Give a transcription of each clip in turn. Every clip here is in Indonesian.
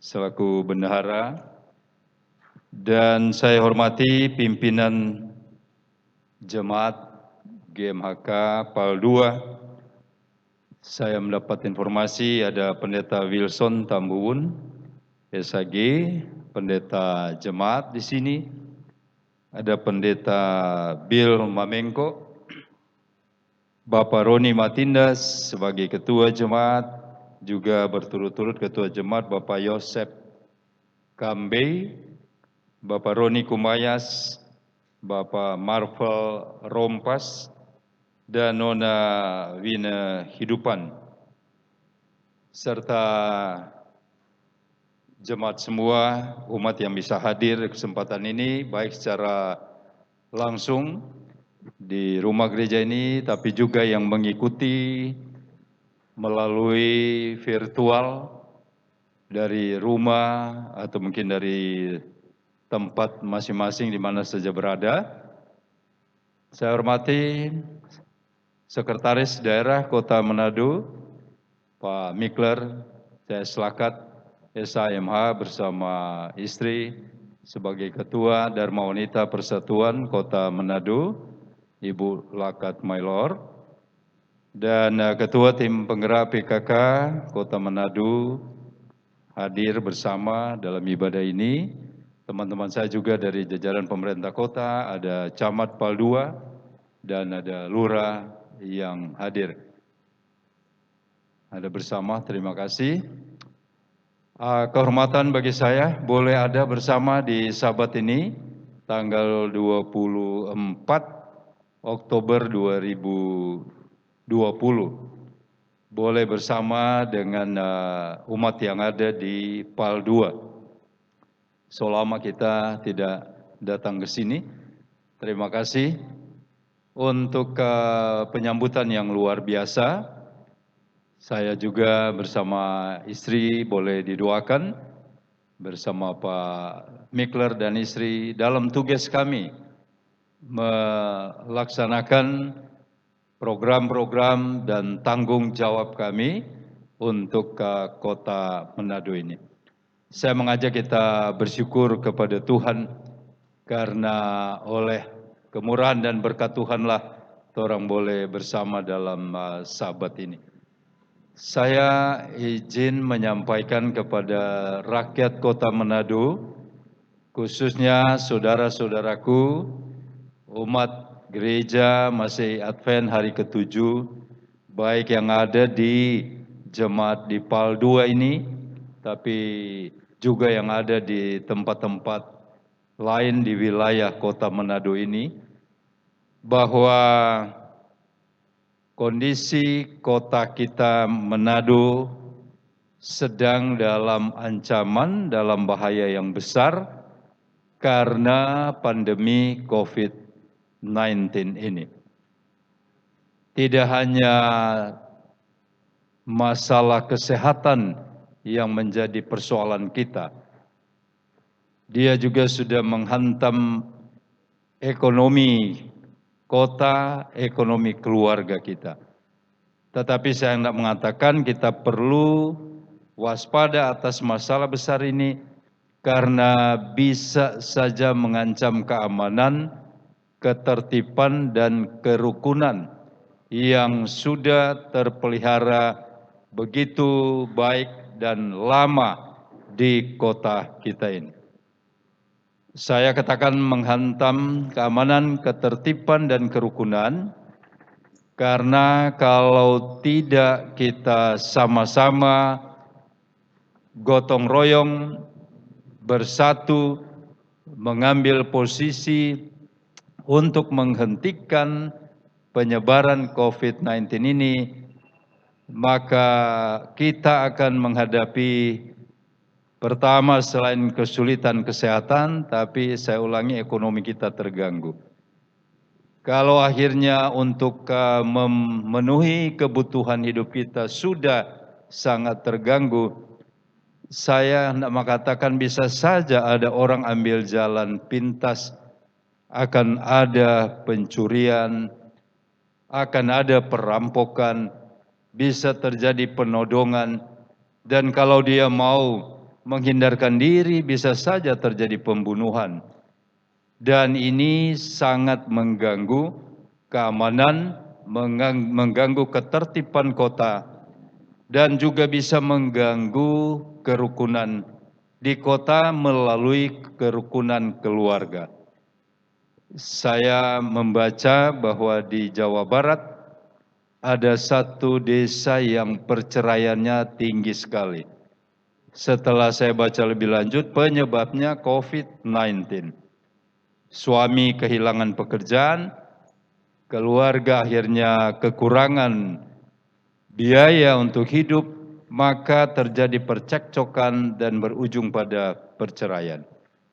selaku bendahara, dan saya hormati pimpinan Jemaat GMHK PAL 2. Saya mendapat informasi ada Pendeta Wilson Tambuwun, SAG, Pendeta Jemaat di sini, ada Pendeta Bill Mamengko, Bapak Roni Matindas sebagai Ketua Jemaat, juga berturut-turut Ketua Jemaat Bapak Yosep Kambei, Bapak Roni Kumayas, Bapak Marvel Rompas, dan Nona Wina Hidupan, serta jemaat semua, umat yang bisa hadir kesempatan ini, baik secara langsung di rumah gereja ini, tapi juga yang mengikuti melalui virtual dari rumah atau mungkin dari tempat masing-masing di mana saja berada. Saya hormati Sekretaris Daerah Kota Manado, Pak Mikler, saya Selakat SAMH bersama istri sebagai Ketua Dharma Wanita Persatuan Kota Manado, Ibu Lakat Mailor, dan Ketua Tim Penggerak PKK Kota Manado hadir bersama dalam ibadah ini. Teman-teman saya juga dari jajaran pemerintah kota, ada Camat PAL 2, dan ada Lurah yang hadir. Ada bersama, terima kasih. Kehormatan bagi saya boleh ada bersama di Sabat ini, tanggal 24 Oktober 2020. Boleh bersama dengan umat yang ada di PAL 2. Selama kita tidak datang ke sini, terima kasih untuk penyambutan yang luar biasa. Saya juga bersama istri boleh didoakan bersama Pak Mikler dan istri dalam tugas kami melaksanakan program-program dan tanggung jawab kami untuk Kota Manado ini. Saya mengajak kita bersyukur kepada Tuhan karena oleh kemurahan dan berkat Tuhanlah orang boleh bersama dalam Sabat ini. Saya izin menyampaikan kepada rakyat Kota Manado, khususnya saudara-saudaraku, umat gereja Masih Advent hari ke-7, baik yang ada di jemaat di PAL 2 ini, tapi juga yang ada di tempat-tempat lain di wilayah Kota Manado ini, bahwa kondisi kota kita Manado sedang dalam ancaman, dalam bahaya yang besar karena pandemi COVID-19 ini. Tidak hanya masalah kesehatan yang menjadi persoalan kita, dia juga sudah menghantam ekonomi kota, ekonomi keluarga kita. Tetapi saya hendak mengatakan kita perlu waspada atas masalah besar ini karena bisa saja mengancam keamanan, ketertiban, dan kerukunan yang sudah terpelihara begitu baik dan lama di kota kita ini. Saya katakan menghantam keamanan, ketertiban, dan kerukunan karena kalau tidak kita sama-sama gotong royong bersatu mengambil posisi untuk menghentikan penyebaran COVID-19 ini, maka kita akan menghadapi pertama selain kesulitan kesehatan, tapi saya ulangi ekonomi kita terganggu. Kalau akhirnya untuk memenuhi kebutuhan hidup kita sudah sangat terganggu, saya hendak mengatakan bisa saja ada orang ambil jalan pintas, akan ada pencurian, akan ada perampokan, bisa terjadi penodongan, dan kalau dia mau menghindarkan diri, bisa saja terjadi pembunuhan. Dan ini sangat mengganggu keamanan, mengganggu ketertiban kota, dan juga bisa mengganggu kerukunan di kota melalui kerukunan keluarga. Saya membaca bahwa di Jawa Barat ada satu desa yang perceraiannya tinggi sekali. Setelah saya baca lebih lanjut, penyebabnya COVID-19. Suami kehilangan pekerjaan, keluarga akhirnya kekurangan biaya untuk hidup, maka terjadi percekcokan dan berujung pada perceraian.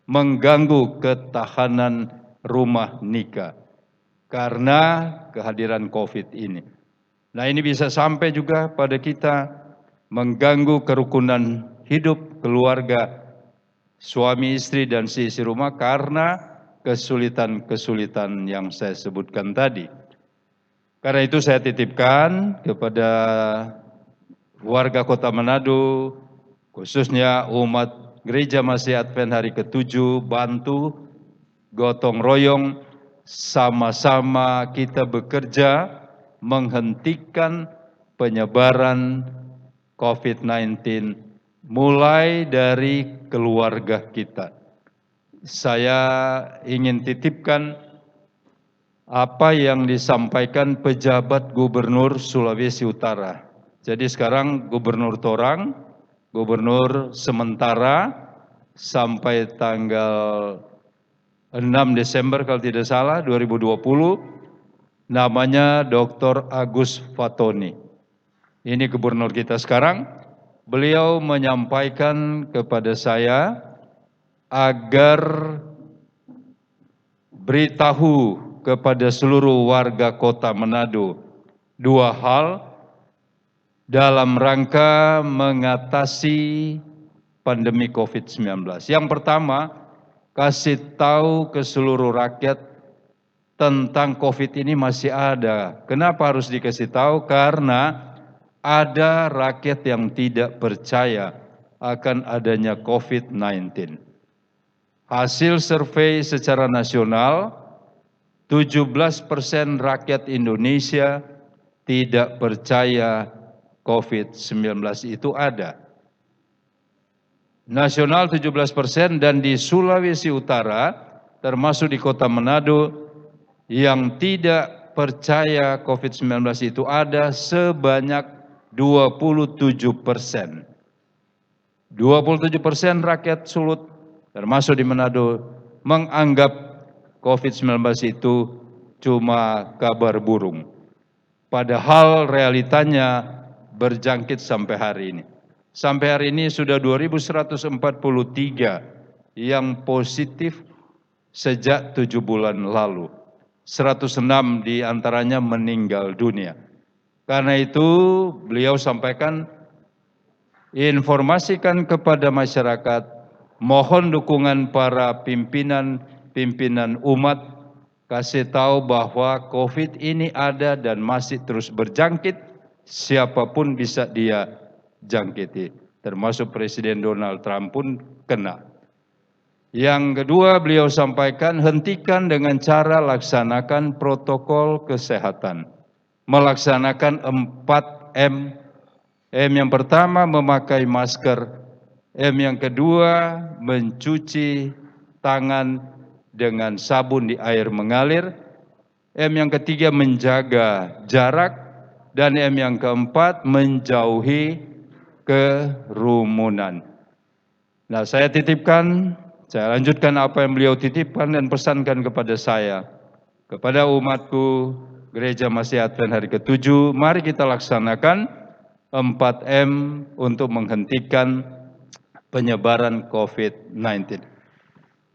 Mengganggu ketahanan rumah nikah karena kehadiran COVID ini. Nah, ini bisa sampai juga pada kita, mengganggu kerukunan hidup keluarga, suami istri dan si isi rumah karena kesulitan-kesulitan yang saya sebutkan tadi. Karena itu saya titipkan kepada warga Kota Manado, khususnya umat Gereja Masih Advent hari ke-7, bantu gotong royong, sama-sama kita bekerja menghentikan penyebaran COVID-19 mulai dari keluarga kita. Saya ingin titipkan apa yang disampaikan pejabat Gubernur Sulawesi Utara. Jadi sekarang Gubernur Torang, Gubernur sementara sampai tanggal 6 Desember kalau tidak salah 2020, namanya Dr. Agus Fatoni. Ini Gubernur kita sekarang. Beliau menyampaikan kepada saya agar beritahu kepada seluruh warga Kota Manado dua hal dalam rangka mengatasi pandemi COVID-19. Yang pertama, kasih tahu ke seluruh rakyat tentang COVID ini masih ada. Kenapa harus dikasih tahu? Karena ada rakyat yang tidak percaya akan adanya COVID-19. Hasil survei secara nasional, 17% rakyat Indonesia tidak percaya COVID-19 itu ada. Nasional 17% dan di Sulawesi Utara, termasuk di Kota Manado, yang tidak percaya COVID-19 itu ada sebanyak 27%. 27% rakyat Sulut, termasuk di Manado, menganggap COVID-19 itu cuma kabar burung. Padahal realitanya berjangkit sampai hari ini. Sampai hari ini sudah 2.143 yang positif sejak 7 bulan lalu. 106 diantaranya meninggal dunia. Karena itu beliau sampaikan, informasikan kepada masyarakat, mohon dukungan para pimpinan umat, kasih tahu bahwa COVID ini ada dan masih terus berjangkit, siapapun bisa dia jangkiti, termasuk Presiden Donald Trump pun kena. Yang kedua beliau sampaikan, hentikan dengan cara laksanakan protokol kesehatan. Melaksanakan 4M. M yang pertama memakai masker. M yang kedua mencuci tangan dengan sabun di air mengalir. M yang ketiga menjaga jarak. Dan M yang keempat menjauhi kerumunan. Nah, saya titipkan, saya lanjutkan apa yang beliau titipkan dan pesankan kepada saya, kepada umatku Gereja Masih Advent hari ke-7, mari kita laksanakan 4M untuk menghentikan penyebaran COVID-19.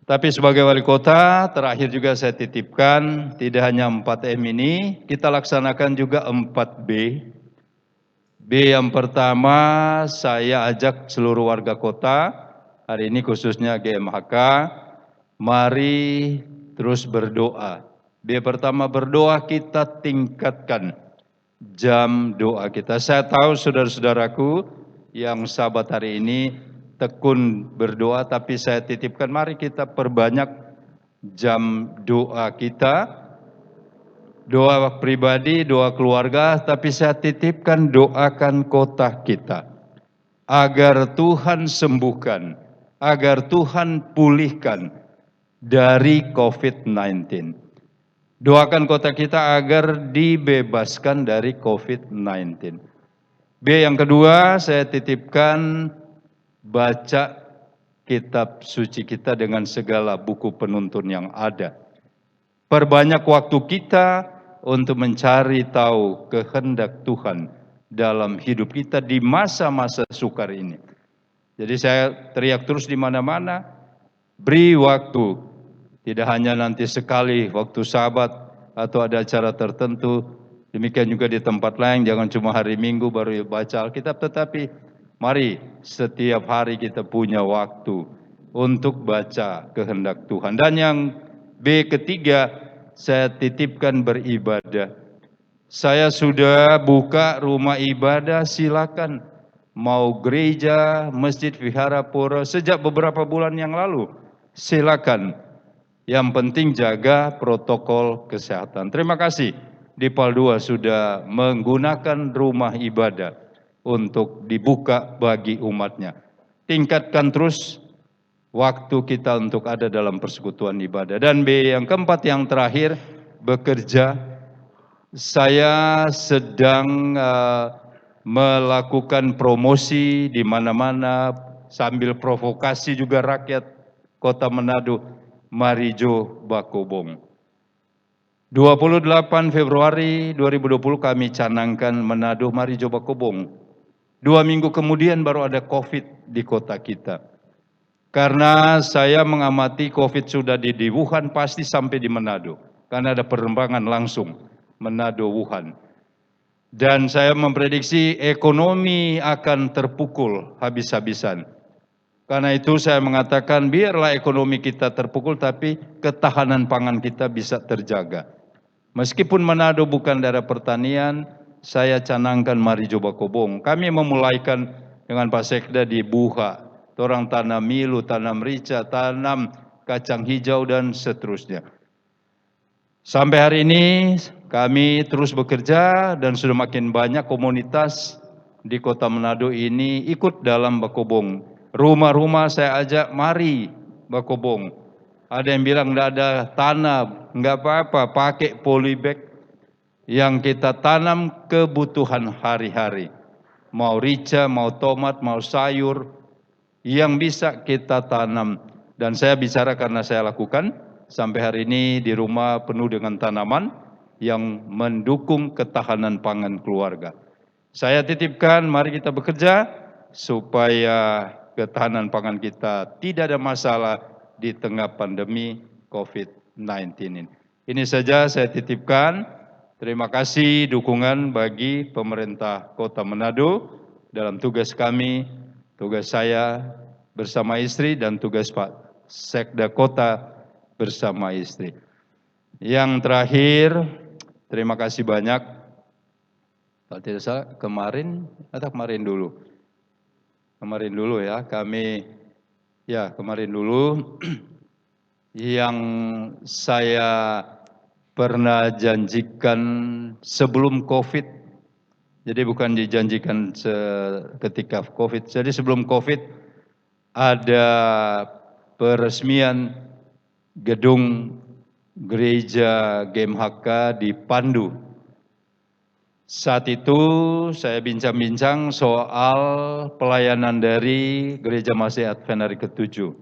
Tapi sebagai wali kota, terakhir juga saya titipkan, tidak hanya 4M ini, kita laksanakan juga 4B. B yang pertama, saya ajak seluruh warga kota, hari ini khususnya GMHK, mari terus berdoa. B pertama, berdoa, kita tingkatkan jam doa kita. Saya tahu saudara-saudaraku yang sahabat hari ini tekun berdoa, tapi saya titipkan mari kita perbanyak jam doa kita, doa pribadi, doa keluarga, tapi saya titipkan doakan kota kita. Agar Tuhan sembuhkan, agar Tuhan pulihkan dari COVID-19. Doakan kota kita agar dibebaskan dari COVID-19. B yang kedua, saya titipkan baca kitab suci kita dengan segala buku penuntun yang ada. Perbanyak waktu kita untuk mencari tahu kehendak Tuhan dalam hidup kita di masa-masa sukar ini. Jadi saya teriak terus di mana-mana, beri waktu, tidak hanya nanti sekali waktu Sabat atau ada acara tertentu, demikian juga di tempat lain, jangan cuma hari Minggu baru baca Alkitab, tetapi mari setiap hari kita punya waktu untuk baca kehendak Tuhan. Dan yang B ketiga, saya titipkan beribadah. Saya sudah buka rumah ibadah, silakan. Mau gereja, masjid, vihara, pura, sejak beberapa bulan yang lalu, silakan. Yang penting jaga protokol kesehatan. Terima kasih Dipal 2 sudah menggunakan rumah ibadah untuk dibuka bagi umatnya. Tingkatkan terus waktu kita untuk ada dalam persekutuan ibadah. Dan B yang keempat, yang terakhir, bekerja. Saya sedang melakukan promosi di mana-mana sambil provokasi juga rakyat Kota Manado, Marijo Bakobong. 28 Februari 2020 kami canangkan Manado Marijo Bakobong. 2 minggu kemudian baru ada COVID di kota kita. Karena saya mengamati COVID sudah di Wuhan, pasti sampai di Manado. Karena ada penerbangan langsung Manado Wuhan. Dan saya memprediksi ekonomi akan terpukul habis-habisan. Karena itu saya mengatakan biarlah ekonomi kita terpukul, tapi ketahanan pangan kita bisa terjaga. Meskipun Manado bukan daerah pertanian, saya canangkan Marijo Bakobong. Kami memulaikan dengan Pak Sekda di Buha. Orang tanam milu, tanam rica, tanam kacang hijau dan seterusnya. Sampai hari ini kami terus bekerja dan sudah makin banyak komunitas di Kota Manado ini ikut dalam Bakobong. Rumah-rumah saya ajak, mari Bakobong. Ada yang bilang tidak ada tanah, enggak apa-apa, pakai polybag yang kita tanam kebutuhan hari-hari. Mau rica, mau tomat, mau sayur, yang bisa kita tanam. Dan saya bicara karena saya lakukan, sampai hari ini di rumah penuh dengan tanaman yang mendukung ketahanan pangan keluarga. Saya titipkan, mari kita bekerja supaya ketahanan pangan kita tidak ada masalah di tengah pandemi COVID-19 ini. Ini saja saya titipkan. Terima kasih dukungan bagi pemerintah Kota Manado dalam tugas kami, tugas saya bersama istri dan tugas Pak Sekda Kota bersama istri. Yang terakhir, terima kasih banyak. Kalau tidak salah kemarin dulu. Kemarin dulu ya, kemarin dulu yang saya pernah janjikan sebelum COVID. Jadi bukan dijanjikan ketika COVID. Jadi sebelum COVID ada peresmian gedung gereja GMHK di Pandu. Saat itu saya bincang-bincang soal pelayanan dari Gereja Masih Advent hari ke-7,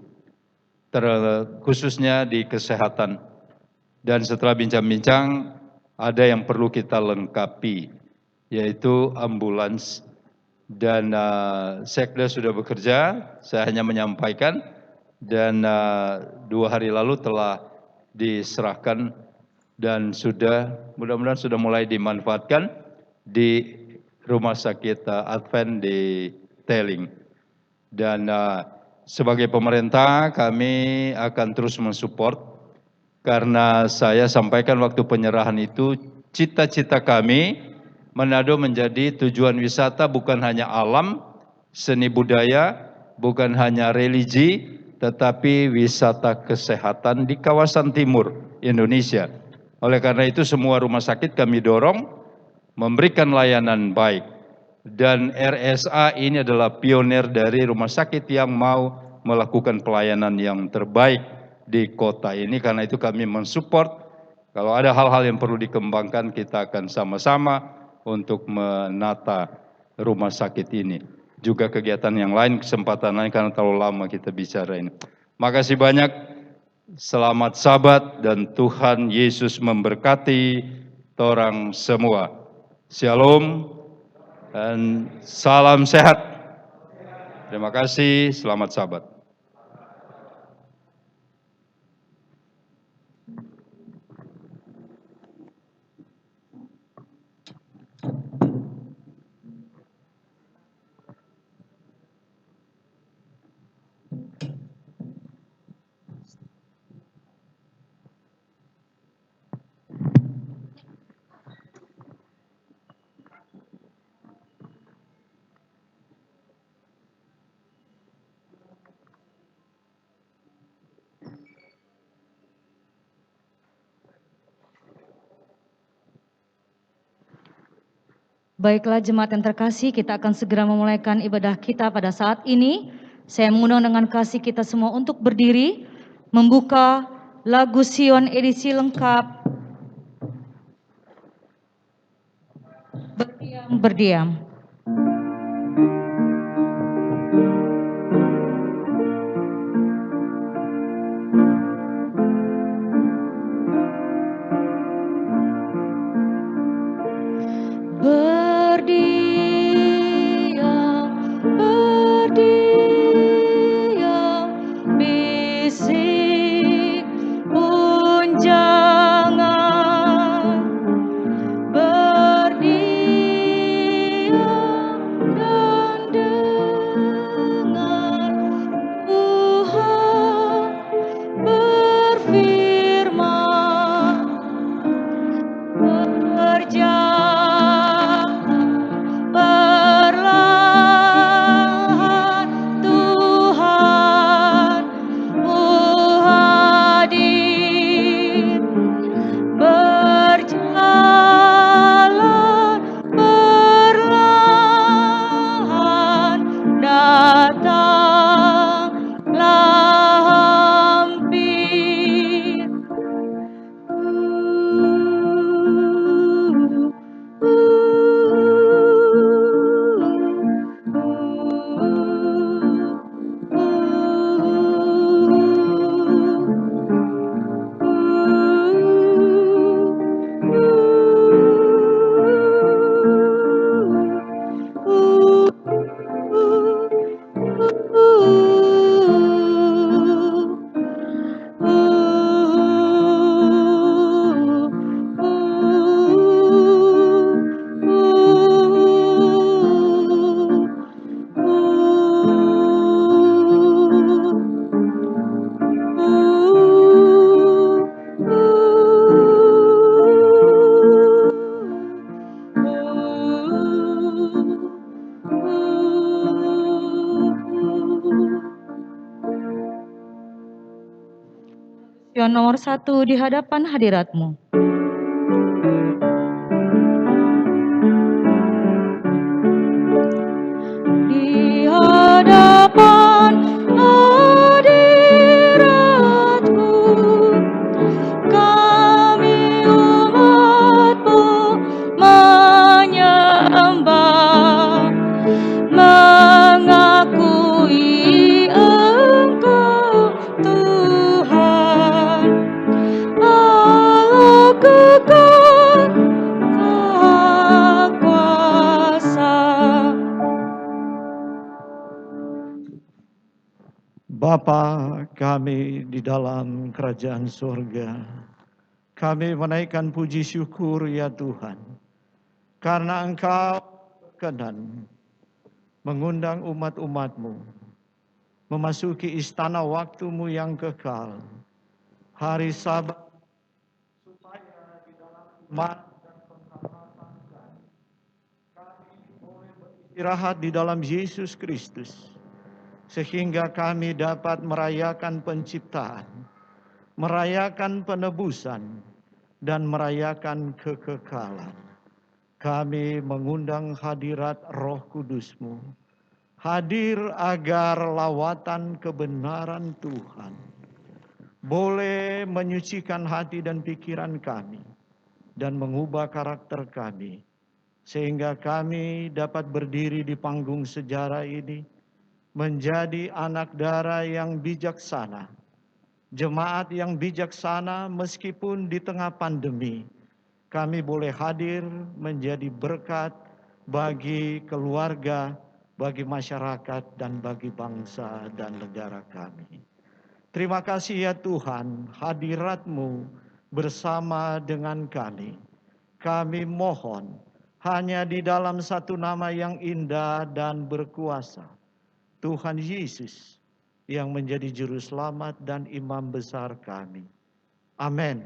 khususnya di kesehatan. Dan setelah bincang-bincang, ada yang perlu kita lengkapi, yaitu ambulans. Dan Sekda sudah bekerja, saya hanya menyampaikan, dan 2 hari lalu telah diserahkan dan sudah mudah-mudahan sudah mulai dimanfaatkan di Rumah Sakit Advent di Tailing. Dan sebagai pemerintah kami akan terus mensupport, karena saya sampaikan waktu penyerahan itu, cita-cita kami Manado menjadi tujuan wisata bukan hanya alam, seni budaya, bukan hanya religi, tetapi wisata kesehatan di kawasan timur Indonesia. Oleh karena itu semua rumah sakit kami dorong memberikan layanan baik. Dan RSA ini adalah pionir dari rumah sakit yang mau melakukan pelayanan yang terbaik di kota ini. Karena itu kami mensupport, kalau ada hal-hal yang perlu dikembangkan, kita akan sama-sama untuk menata rumah sakit ini. Juga kegiatan yang lain, kesempatan lain, karena terlalu lama kita bicara ini. Makasih banyak, selamat Sabat, dan Tuhan Yesus memberkati torang semua. Shalom dan salam sehat. Terima kasih, selamat Sabat. Baiklah jemaat yang terkasih, kita akan segera memulaikan ibadah kita pada saat ini. Saya mengundang dengan kasih kita semua untuk berdiri, membuka lagu Sion edisi lengkap, Berdiam. Berdiam, bisik punjangan. Berdiam dan dengar Tuhan berfirman. Berjalan perlahan, Tuhan hadir. Berjalan perlahan, datanglah hampir. Yang nomor 1 di hadapan hadiratmu. Di hadapan hadiratmu, kami umatmu menyembah, mengakui Engkau Tuhan, Allah kekal Maha Kuasa. Bapa kami di dalam kerajaan surga, kami menaikkan puji syukur ya Tuhan, karena Engkau berkenan mengundang umat-umat-Mu memasuki istana waktu-Mu yang kekal, hari Sabat, supaya di dalam iman dan penghormatan kami boleh beristirahat di dalam Yesus Kristus, sehingga kami dapat merayakan penciptaan, merayakan penebusan, dan merayakan kekekalan. Kami mengundang hadirat Roh Kudus-Mu, hadir agar lawatan kebenaran Tuhan boleh menyucikan hati dan pikiran kami dan mengubah karakter kami, sehingga kami dapat berdiri di panggung sejarah ini menjadi anak darah yang bijaksana, jemaat yang bijaksana. Meskipun di tengah pandemi, kami boleh hadir menjadi berkat bagi keluarga, bagi masyarakat, dan bagi bangsa dan negara kami. Terima kasih ya Tuhan, hadirat-Mu bersama dengan kami. Kami mohon hanya di dalam satu nama yang indah dan berkuasa, Tuhan Yesus, yang menjadi juru selamat dan imam besar kami. Amin.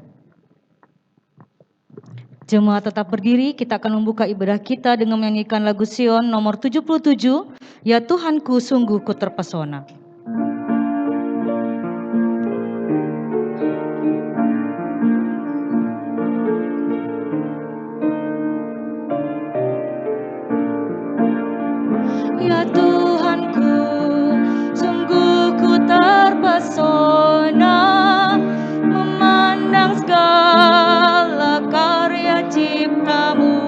Jemaat tetap berdiri, kita akan membuka ibadah kita dengan menyanyikan lagu Sion nomor 77, Ya Tuhanku sungguh ku terpesona. Ya Tuhanku, sungguh ku terpesona memandang segala karya cipta-Mu,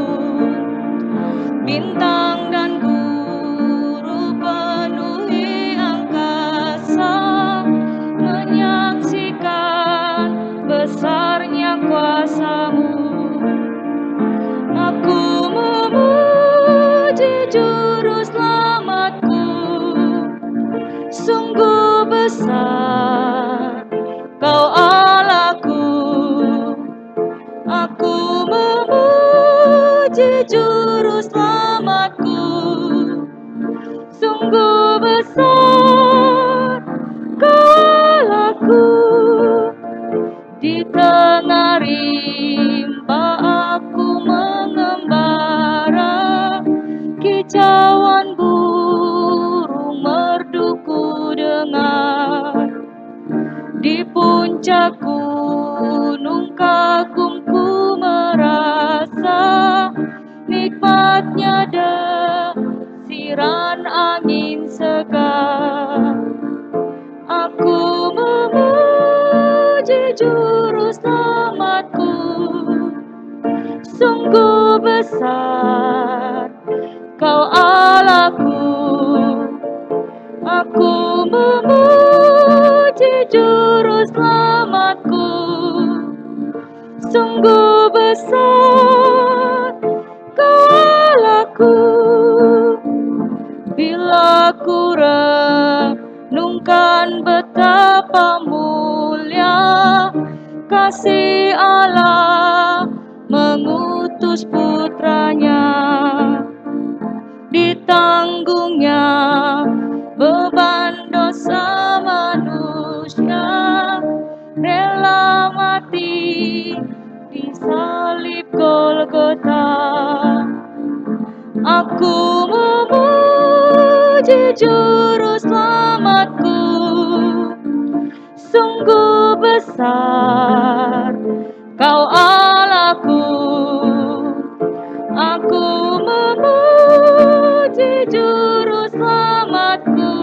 bintang dan guru penuhi angkasa, menyaksikan besarnya kuasa-Mu. Aku memuji juru selamatku, sungguh besar Kau Allahku. Aku memuji juru selamatku, sungguh besar Kau Allahku. Di tengah rimba aku mengembara, kicauan burung merduku dengar. Di puncak gunung kagumku merasa nikmatnya desiran angin segar. Aku memuji juru selamatku, sungguh besar Kau Allahku. Aku memuji juru selamatku, sungguh besar Kau Allahku. Bila ku renungkan betapa mulia kasih Allah mengutus putranya, ditanggungnya beban dosa manusia, rela mati di salib Golgota. Aku memuji juru selamatku, sungguh besar Kau Allahku. Aku memuji juru selamatku,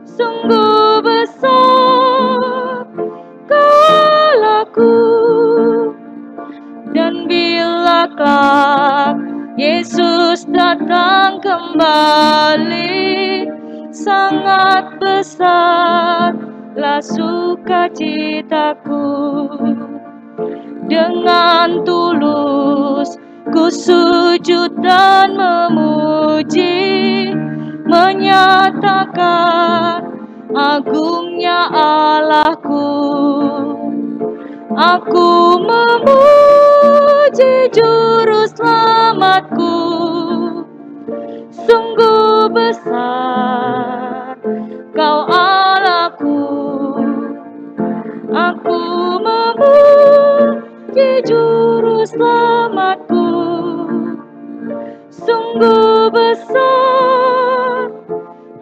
sungguh besar Kau Allahku. Dan bila kelak Yesus datang kembali, sangat besarlah sukacitaku. Dengan tulus ku sujud dan memuji, menyatakan agungnya Allahku. Aku memuji juru selamatku, sungguh besar Kau Allahku. Aku memuji juru selamatku, sungguh besar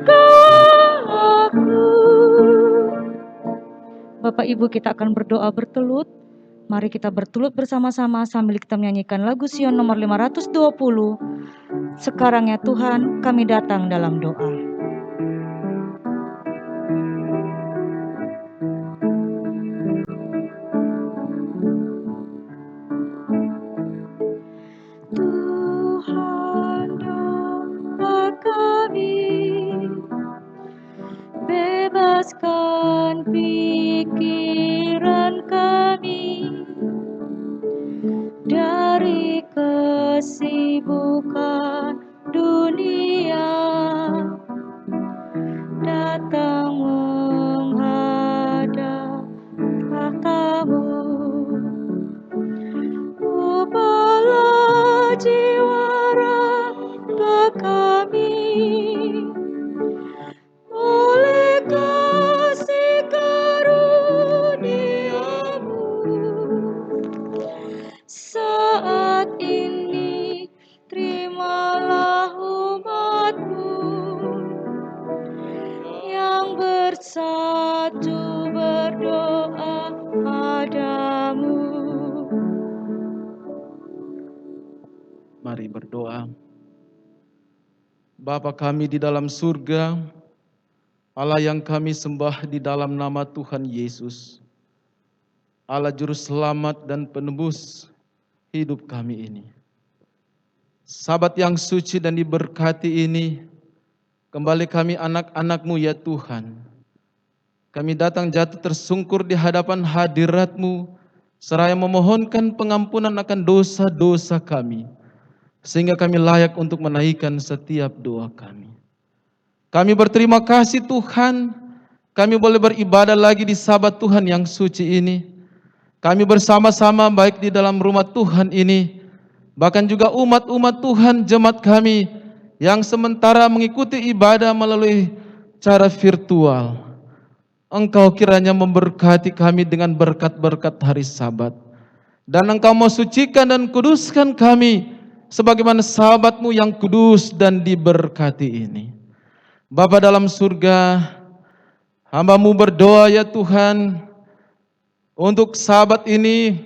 Kau Bapak Ibu kita akan berdoa bertelut. Mari kita bertelut bersama-sama sambil kita menyanyikan lagu Sion nomor 520. Sekarang ya Tuhan, kami datang dalam doa. Tuhan doa kami, bebaskan pikiran kami dari kesibukan dunia, datang menghadap tahta-Mu. Ubahlah jiwa raga kami oleh kasih karunia-Mu. Saat ini terimalah umat-Mu yang bersatu berdoa padamu. Mari berdoa. Bapa kami di dalam surga, Allah yang kami sembah di dalam nama Tuhan Yesus, Allah Juru Selamat dan Penebus hidup kami ini. Sabat yang suci dan diberkati ini, kembali kami anak-anak-Mu ya Tuhan. Kami datang jatuh tersungkur di hadapan hadirat-Mu, seraya memohonkan pengampunan akan dosa-dosa kami, sehingga kami layak untuk menaikkan setiap doa kami. Kami berterima kasih Tuhan, kami boleh beribadah lagi di Sabat Tuhan yang suci ini. Kami bersama-sama baik di dalam rumah Tuhan ini, bahkan juga umat-umat Tuhan, jemaat kami yang sementara mengikuti ibadah melalui cara virtual. Engkau kiranya memberkati kami dengan berkat-berkat hari Sabat. Dan Engkau mau sucikan dan kuduskan kami sebagaimana Sabat-Mu yang kudus dan diberkati ini. Bapa dalam surga, hamba-Mu berdoa ya Tuhan, untuk Sabat ini,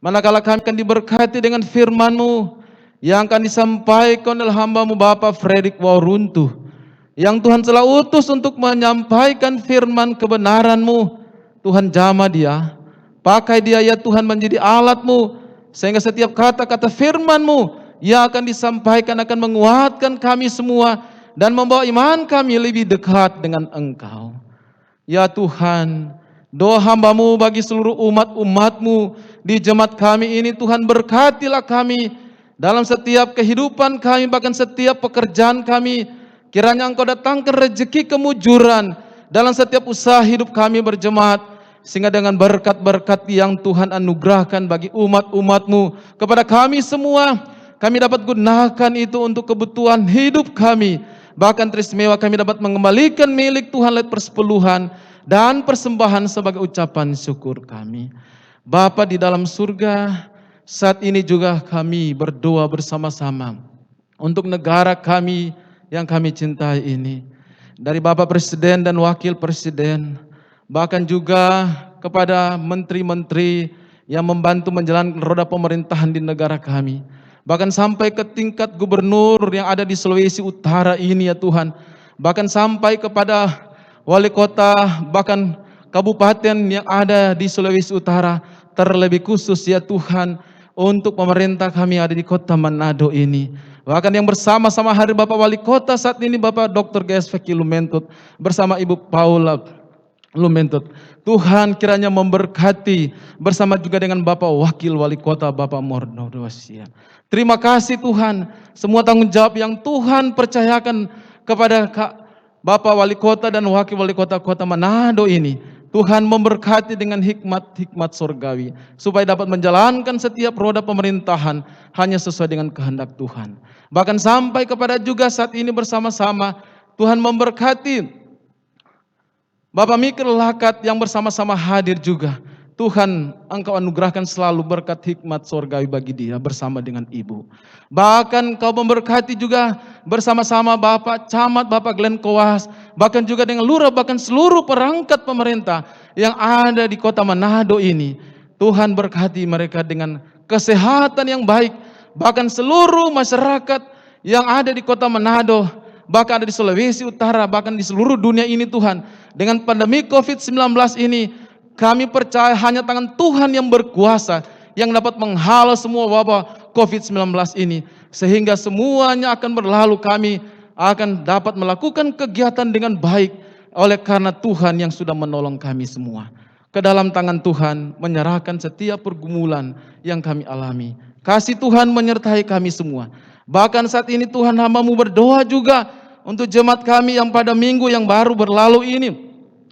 manakala kami akan diberkati dengan firman-Mu yang akan disampaikan oleh hamba-Mu Bapak Fredrik Wauruntuh, yang Tuhan telah utus untuk menyampaikan firman kebenaran-Mu. Tuhan jamah dia, pakai dia ya Tuhan menjadi alat-Mu, sehingga setiap kata-kata firman-Mu yang akan disampaikan akan menguatkan kami semua dan membawa iman kami lebih dekat dengan Engkau. Ya Tuhan, doa hamba-Mu bagi seluruh umat-umat-Mu di jemaat kami ini, Tuhan berkatilah kami dalam setiap kehidupan kami, bahkan setiap pekerjaan kami. Kiranya Engkau datangkan rezeki kemujuran dalam setiap usaha hidup kami berjemaat, sehingga dengan berkat-berkat yang Tuhan anugerahkan bagi umat-umat-Mu kepada kami semua, kami dapat gunakan itu untuk kebutuhan hidup kami. Bahkan teristimewa kami dapat mengembalikan milik Tuhan lewat persepuluhan dan persembahan sebagai ucapan syukur kami. Bapa di dalam surga, saat ini juga kami berdoa bersama-sama untuk negara kami yang kami cintai ini. Dari Bapak Presiden dan Wakil Presiden, bahkan juga kepada menteri-menteri yang membantu menjalankan roda pemerintahan di negara kami. Bahkan sampai ke tingkat gubernur yang ada di Sulawesi Utara ini ya Tuhan. Bahkan sampai kepada wali kota, bahkan kabupaten yang ada di Sulawesi Utara. Terlebih khusus ya Tuhan, untuk pemerintah kami ada di kota Manado ini. Bahkan yang bersama-sama hari Bapak Wali Kota saat ini, Bapak Dr. GSVK Lumentut bersama Ibu Paula Lumentut. Tuhan kiranya memberkati bersama juga dengan Bapak Wakil Wali Kota, Bapak Morno Dwasia. Terima kasih Tuhan, semua tanggung jawab yang Tuhan percayakan kepada Bapak Wali Kota dan Wakil Wali Kota Kota Manado ini, Tuhan memberkati dengan hikmat-hikmat surgawi, supaya dapat menjalankan setiap roda pemerintahan hanya sesuai dengan kehendak Tuhan. Bahkan sampai kepada juga saat ini bersama-sama, Tuhan memberkati Bapak Mikir Lakat yang bersama-sama hadir juga. Tuhan, Engkau anugerahkan selalu berkat hikmat surgawi bagi dia bersama dengan ibu. Bahkan Kau memberkati juga bersama-sama Bapak Camat, Bapak Glenn Koas, bahkan juga dengan lurah, bahkan seluruh perangkat pemerintah yang ada di kota Manado ini. Tuhan berkati mereka dengan kesehatan yang baik, bahkan seluruh masyarakat yang ada di kota Manado, bahkan ada di Sulawesi Utara, bahkan di seluruh dunia ini Tuhan. Dengan pandemi COVID-19 ini, kami percaya hanya tangan Tuhan yang berkuasa yang dapat menghalau semua wabah COVID-19 ini. Sehingga semuanya akan berlalu, kami akan dapat melakukan kegiatan dengan baik oleh karena Tuhan yang sudah menolong kami semua. Ke dalam tangan Tuhan menyerahkan setiap pergumulan yang kami alami. Kasih Tuhan menyertai kami semua. Bahkan saat ini Tuhan, hamba-Mu berdoa juga untuk jemaat kami yang pada minggu yang baru berlalu ini.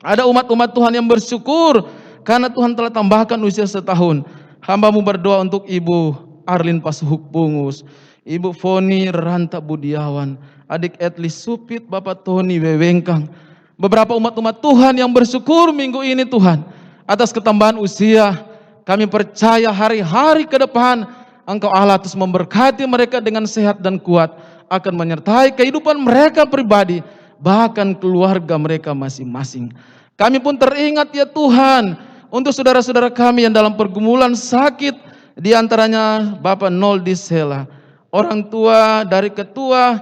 Ada umat-umat Tuhan yang bersyukur karena Tuhan telah tambahkan usia setahun. Hamba-Mu berdoa untuk Ibu Arlin Pasuhuk Bungus, Ibu Foni Ranta Budiawan, adik Etlis Supit, Bapak Tony Wewengkang. Beberapa umat-umat Tuhan yang bersyukur minggu ini Tuhan atas ketambahan usia. Kami percaya hari-hari ke depan Engkau Allah terus memberkati mereka dengan sehat dan kuat, akan menyertai kehidupan mereka pribadi, bahkan keluarga mereka masing-masing. Kami pun teringat ya Tuhan untuk saudara-saudara kami yang dalam pergumulan sakit, di antaranya Bapak Noldi Sela, orang tua dari Ketua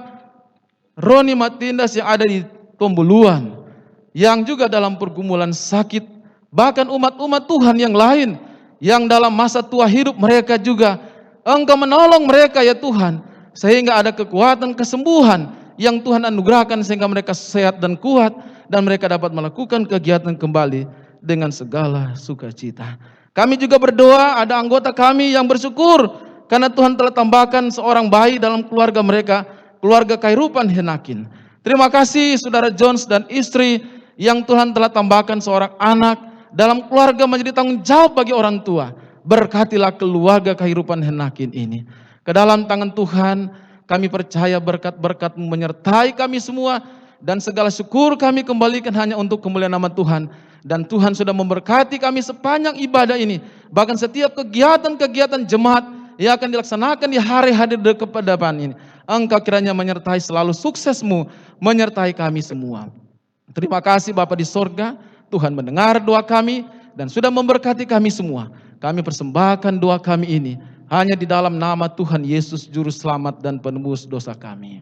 Roni Matindas yang ada di Tombuluan, yang juga dalam pergumulan sakit, bahkan umat-umat Tuhan yang lain yang dalam masa tua hidup mereka juga Engkau menolong mereka ya Tuhan, sehingga ada kekuatan kesembuhan yang Tuhan anugerahkan sehingga mereka sehat dan kuat dan mereka dapat melakukan kegiatan kembali dengan segala sukacita. Kami juga berdoa, ada anggota kami yang bersyukur karena Tuhan telah tambahkan seorang bayi dalam keluarga mereka, keluarga Khairupan Henakin. Terima kasih Saudara Jones dan istri yang Tuhan telah tambahkan seorang anak dalam keluarga menjadi tanggung jawab bagi orang tua. Berkatilah keluarga Khairupan Henakin ini. Ke dalam tangan Tuhan kami percaya berkat-berkat-Mu menyertai kami semua, dan segala syukur kami kembalikan hanya untuk kemuliaan nama Tuhan. Dan Tuhan sudah memberkati kami sepanjang ibadah ini, bahkan setiap kegiatan-kegiatan jemaat yang akan dilaksanakan di hari-hari ke depan ini. Engkau kiranya menyertai selalu, sukses-Mu menyertai kami semua. Terima kasih Bapa di sorga, Tuhan mendengar doa kami dan sudah memberkati kami semua. Kami persembahkan doa kami ini hanya di dalam nama Tuhan Yesus Juru Selamat dan Penebus dosa kami.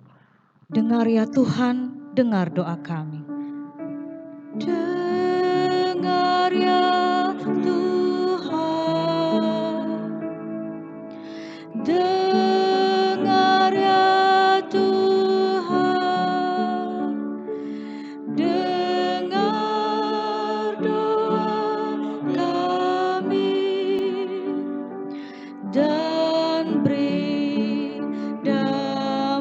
Dengar ya Tuhan, dengar doa kami. Dengar ya Tuhan, dengar ya Tuhan, dengar doa kami dan beri damai-Mu.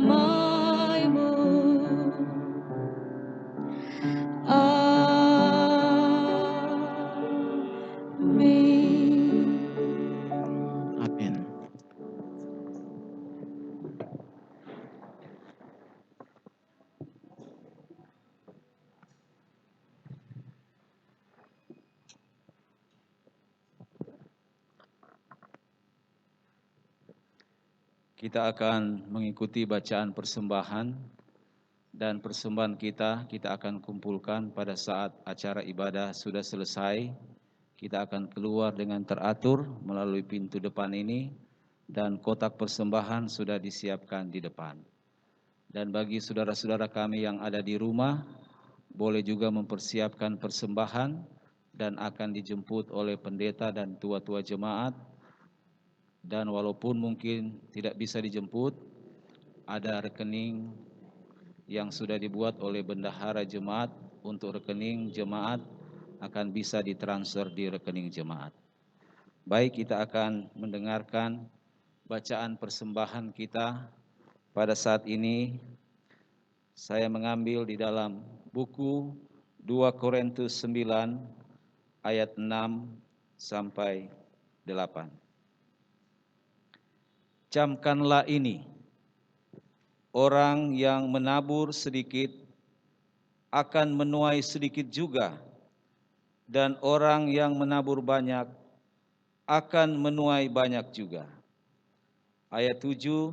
Amin. Kita akan mengikuti bacaan persembahan, dan persembahan kita akan kumpulkan pada saat acara ibadah sudah selesai. Kita akan keluar dengan teratur melalui pintu depan ini, dan kotak persembahan sudah disiapkan di depan. Dan bagi saudara-saudara kami yang ada di rumah, boleh juga mempersiapkan persembahan dan akan dijemput oleh pendeta dan tua-tua jemaat. Dan walaupun mungkin tidak bisa dijemput, ada rekening yang sudah dibuat oleh bendahara jemaat untuk rekening jemaat, akan bisa ditransfer di rekening jemaat. Baik, kita akan mendengarkan bacaan persembahan kita pada saat ini. Saya mengambil di dalam buku 2 Korintus 9 ayat 6 sampai 8. Camkanlah ini, orang yang menabur sedikit akan menuai sedikit juga, dan orang yang menabur banyak akan menuai banyak juga. Ayat 7,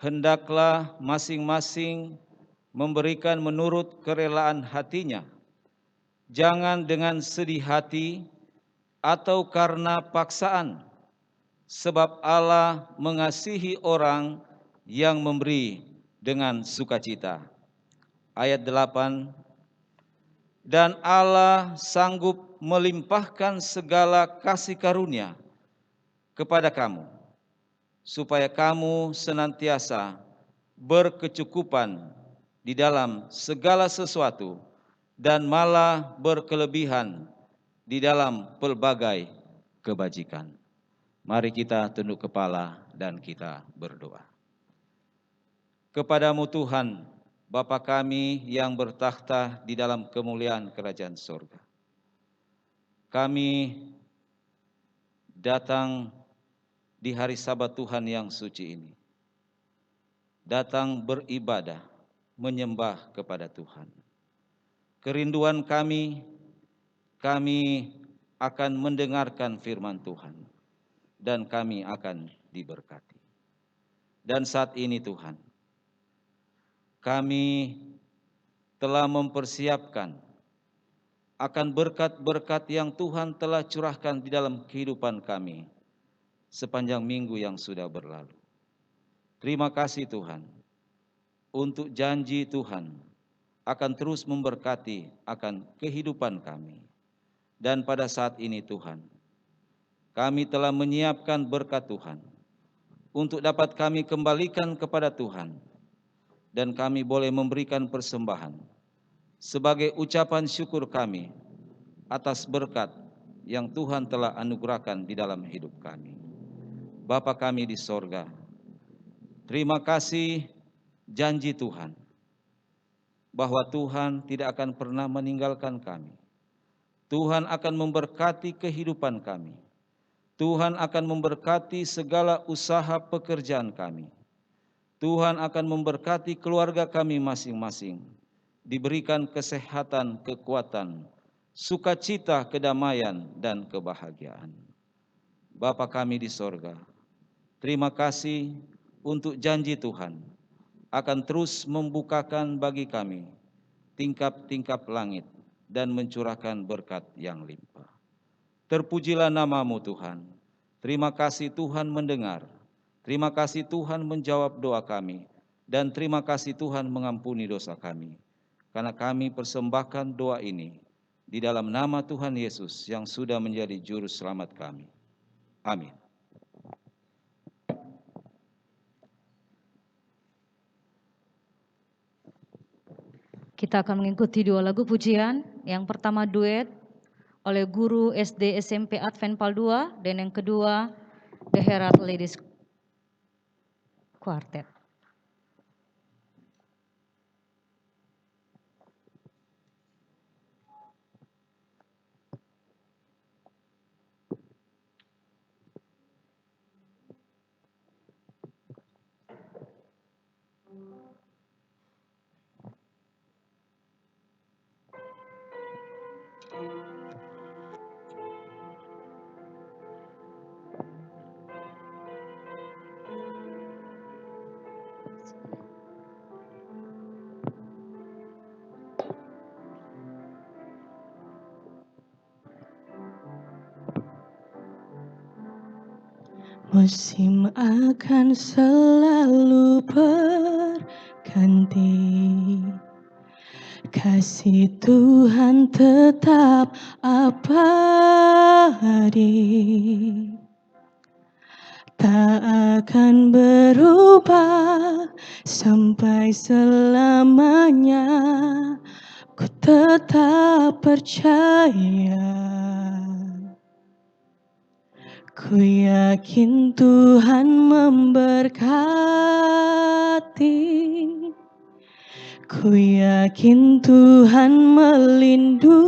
hendaklah masing-masing memberikan menurut kerelaan hatinya, jangan dengan sedih hati atau karena paksaan, sebab Allah mengasihi orang yang memberi dengan sukacita. Ayat 8, dan Allah sanggup melimpahkan segala kasih karunia kepada kamu, supaya kamu senantiasa berkecukupan di dalam segala sesuatu dan malah berkelebihan di dalam pelbagai kebajikan. Mari kita tunduk kepala dan kita berdoa. Kepadamu Tuhan, Bapa kami yang bertakhta di dalam kemuliaan kerajaan surga, kami datang di hari Sabat Tuhan yang suci ini, datang beribadah, menyembah kepada Tuhan. Kerinduan kami akan mendengarkan firman Tuhan, dan kami akan diberkati. Dan saat ini Tuhan, kami telah mempersiapkan akan berkat-berkat yang Tuhan telah curahkan di dalam kehidupan kami sepanjang minggu yang sudah berlalu. Terima kasih Tuhan untuk janji Tuhan akan terus memberkati akan kehidupan kami. Dan pada saat ini Tuhan, kami telah menyiapkan berkat Tuhan untuk dapat kami kembalikan kepada Tuhan, dan kami boleh memberikan persembahan sebagai ucapan syukur kami atas berkat yang Tuhan telah anugerahkan di dalam hidup kami. Bapa kami di sorga, terima kasih janji Tuhan bahwa Tuhan tidak akan pernah meninggalkan kami. Tuhan akan memberkati kehidupan kami. Tuhan akan memberkati segala usaha pekerjaan kami. Tuhan akan memberkati keluarga kami masing-masing, diberikan kesehatan, kekuatan, sukacita, kedamaian, dan kebahagiaan. Bapa kami di sorga, terima kasih untuk janji Tuhan akan terus membukakan bagi kami tingkap-tingkap langit dan mencurahkan berkat yang limpah. Terpujilah nama-Mu Tuhan. Terima kasih Tuhan mendengar. Terima kasih Tuhan menjawab doa kami, dan terima kasih Tuhan mengampuni dosa kami. Karena kami persembahkan doa ini di dalam nama Tuhan Yesus yang sudah menjadi juru selamat kami. Amin. Kita akan mengikuti dua lagu pujian. Yang pertama duet oleh guru SD SMP Advent Pal 2, dan yang kedua The Herald Ladies Quartet. Musim akan selalu berganti, kasih Tuhan tetap abadi, tak akan berubah sampai selamanya. Ku tetap percaya. Ku yakin Tuhan memberkati, ku yakin Tuhan melindungi.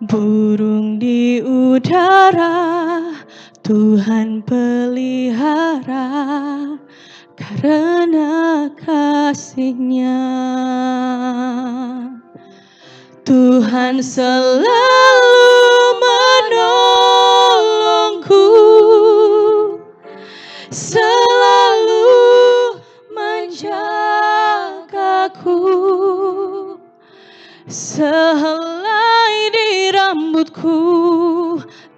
Burung di udara Tuhan pelihara karena kasih-Nya. Tuhan selalu menolongku, selalu menjagaku. Sehelai di rambutku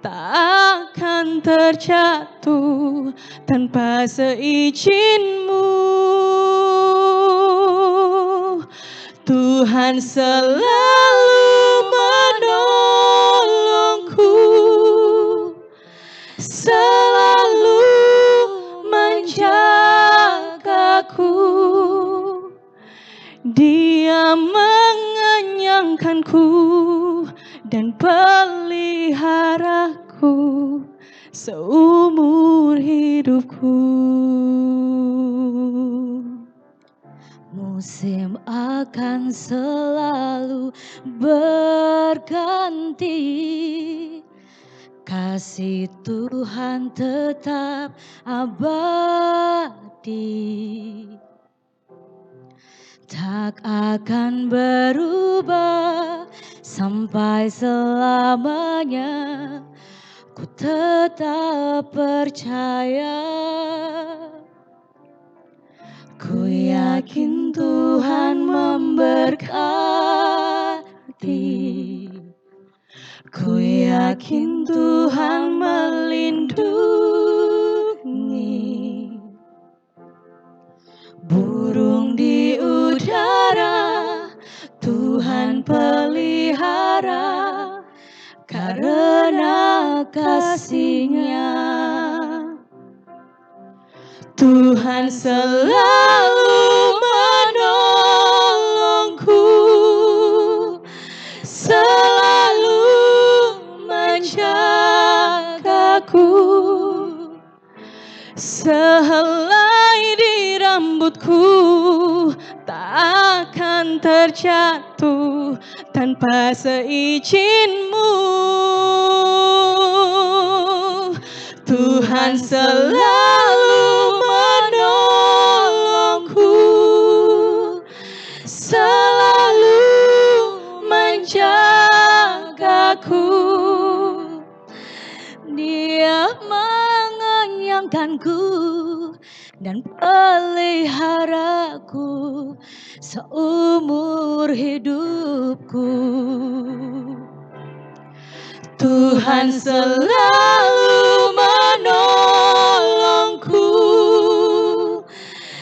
tak akan terjatuh tanpa seizinmu. Tuhan selalu menolongku, selalu menjagaku. Dia mengenyangkanku dan peliharaku seumur hidupku. Musim akan selalu berganti, kasih Tuhan tetap abadi. Tak akan berubah sampai selamanya, ku tetap percaya. Ku yakin Tuhan memberkati, ku yakin Tuhan melindungi. Burung di udara Tuhan pelihara karena kasih-Nya. Tuhan selalu menolongku, selalu menjagaku. Sehelai di rambutku tak akan terjatuh tanpa seizinmu. Tuhan selalu menolongku, selalu menjagaku. Dia mengenyangkanku dan peliharaku seumur hidupku. Tuhan selalu menolongku,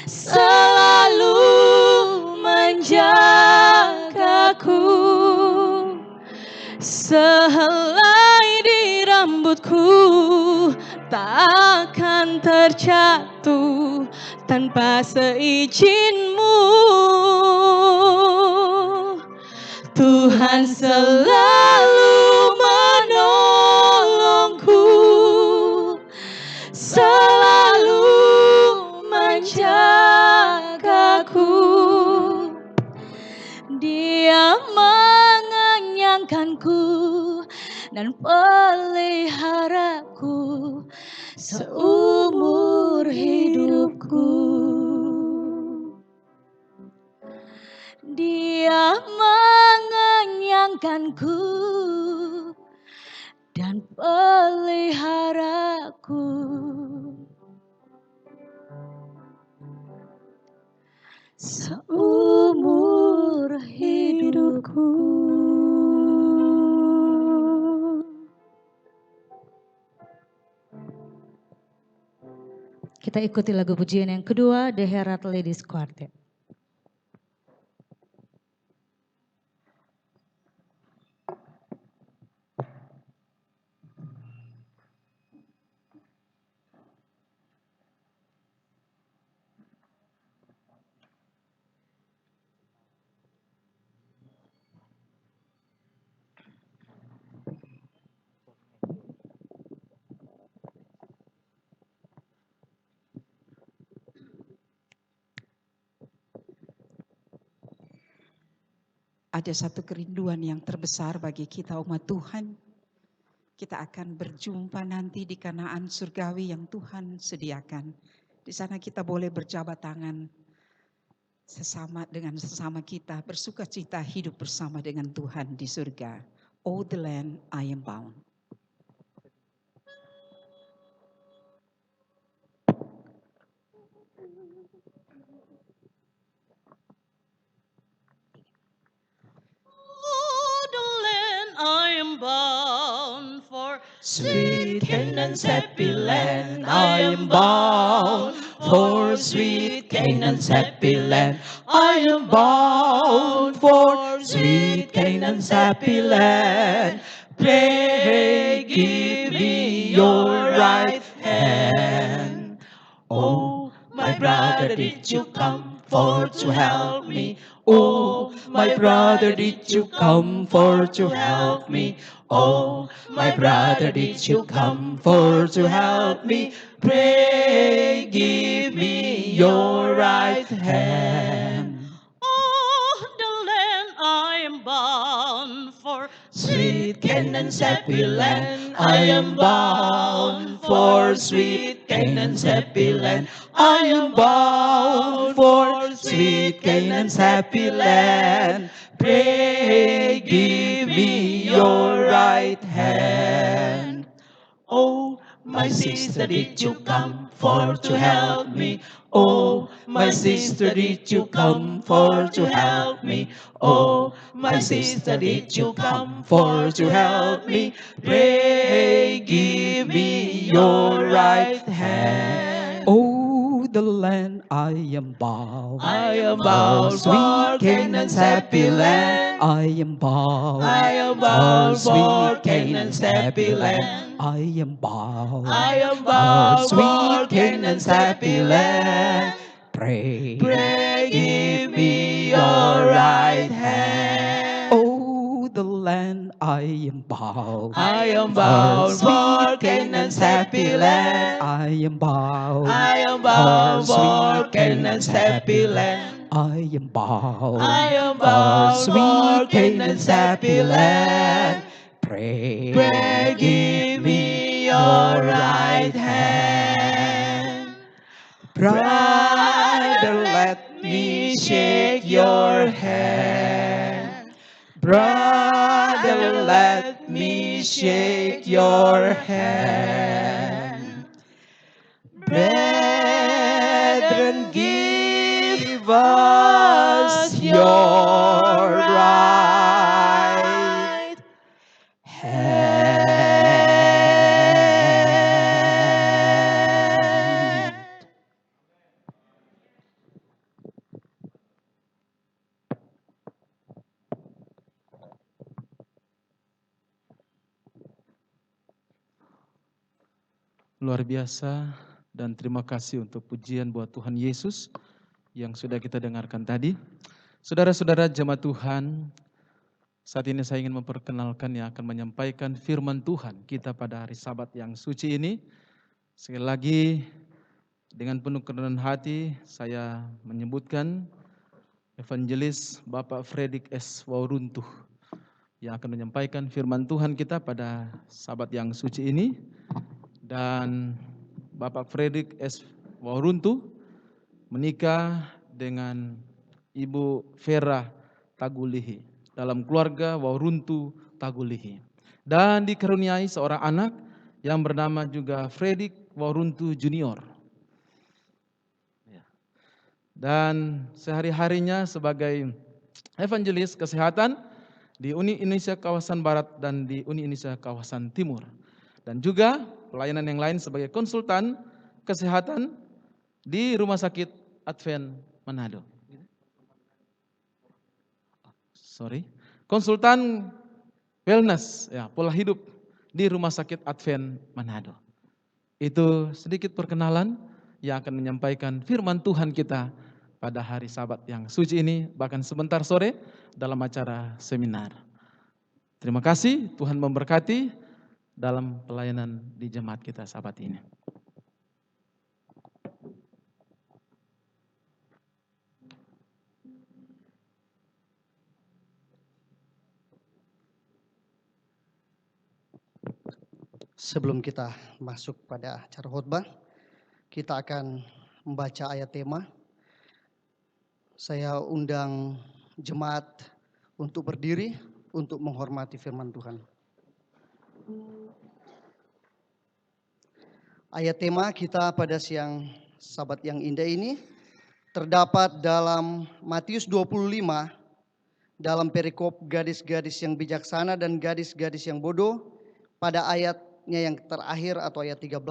selalu menjagaku. Sehelai di rambutku tak akan terjatuh tanpa seizinmu. Tuhan selalu menolongku, selalu menjagaku. Dia mengenyangkanku dan peliharaku seumur hidupku. Dia mengenyangkanku dan peliharaku seumur hidupku. Kita ikuti lagu pujian yang kedua, The Herald Ladies Quartet. Ada satu kerinduan yang terbesar bagi kita umat Tuhan. Kita akan berjumpa nanti di Kanaan surgawi yang Tuhan sediakan. Di sana kita boleh berjabat tangan sesama dengan sesama kita bersukacita hidup bersama dengan Tuhan di surga. Oh, the land I am bound. Oh, the land I am bound for, sweet Canaan's happy land. I am bound for sweet Canaan's happy land. I am bound for sweet Canaan's happy land. Pray, give me your right hand. Oh, my brother, did you come for to help me? Oh, my brother, did you come for to help me? Oh, my brother, did you come for to help me? Pray, give me your right hand. Oh, the land I am bound for, sweet Canaan's happy land. I am bound for sweet Canaan's happy land. I am bound for sweet Canaan's happy land. Pray, give me your right hand. Oh, my sister, did you come for to help me? Oh, my sister, did you come for to help me? Oh, my sister, did you come for to help me? Pray, give me your right hand. Oh, the land I am bound. I am bound for sweet Canaan's happy land. I am bound. I am bound for Canaan's happy land. I am bound. I am bound for Canaan's happy land. Pray. Pray, give me your right hand. Oh, the land I am bound. I am bound for Canaan's happy land. I am bound. I am bound for Canaan's happy land. I am bound. I am bound for Canaan's happy land. Pray. Pray, give me your right hand. Brother, let me shake your hand. Brother, let me shake your hand. Brethren, give us your right hand. Luar biasa, dan terima kasih untuk pujian buat Tuhan Yesus yang sudah kita dengarkan tadi. Saudara-saudara jemaat Tuhan, saat ini saya ingin memperkenalkan yang akan menyampaikan firman Tuhan kita pada hari Sabat yang suci ini. Sekali lagi, dengan penuh kerendahan hati, saya menyebutkan Evangelis Bapak Fredrik S. Wauruntuh yang akan menyampaikan firman Tuhan kita pada Sabat yang suci ini. Dan Bapak Fredrik S. Wauruntuh menikah dengan Ibu Vera Tagulihi dalam keluarga Wauruntuh Tagulihi. Dan dikaruniai seorang anak yang bernama juga Fredrik Wauruntuh Junior. Dan sehari-harinya sebagai evangelis kesehatan di Uni Indonesia kawasan Barat dan di Uni Indonesia kawasan Timur. Dan juga pelayanan yang lain sebagai konsultan kesehatan di Rumah Sakit Advent Manado. Konsultan wellness, ya, pola hidup di Rumah Sakit Advent Manado. Itu sedikit perkenalan yang akan menyampaikan firman Tuhan kita pada hari Sabat yang suci ini, bahkan sebentar sore dalam acara seminar. Terima kasih, Tuhan memberkati dalam pelayanan di jemaat kita Sabat ini. Sebelum kita masuk pada acara khotbah, kita akan membaca ayat tema Saya undang jemaat untuk berdiri untuk menghormati firman Tuhan. Ayat tema kita pada siang Sabat yang indah ini terdapat dalam Matius 25 dalam perikop gadis-gadis yang bijaksana dan gadis-gadis yang bodoh pada ayatnya yang terakhir atau ayat 13.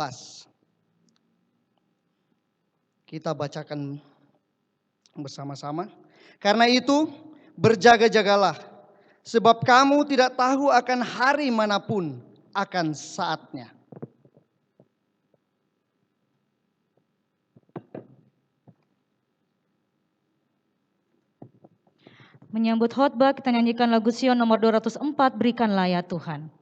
Kita bacakan bersama-sama. Karena itu berjaga-jagalah, sebab kamu tidak tahu akan hari manapun akan saatnya. Menyambut khotbah kita nyanyikan lagu Sion nomor 204, Berikanlah ya Tuhan.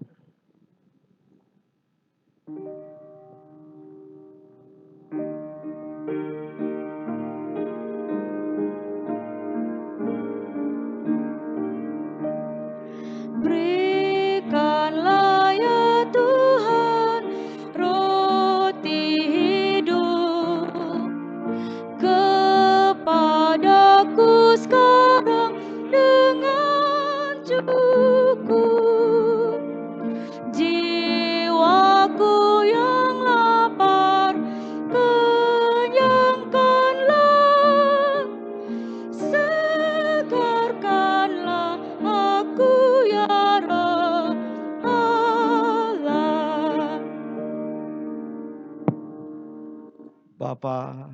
Berikanlah ya Tuhan roti hidup kepadaku sekarang dengan cukup. Jiwaku yang lapar kenyangkanlah, segarkanlah aku ya Roh Allah. Bapa,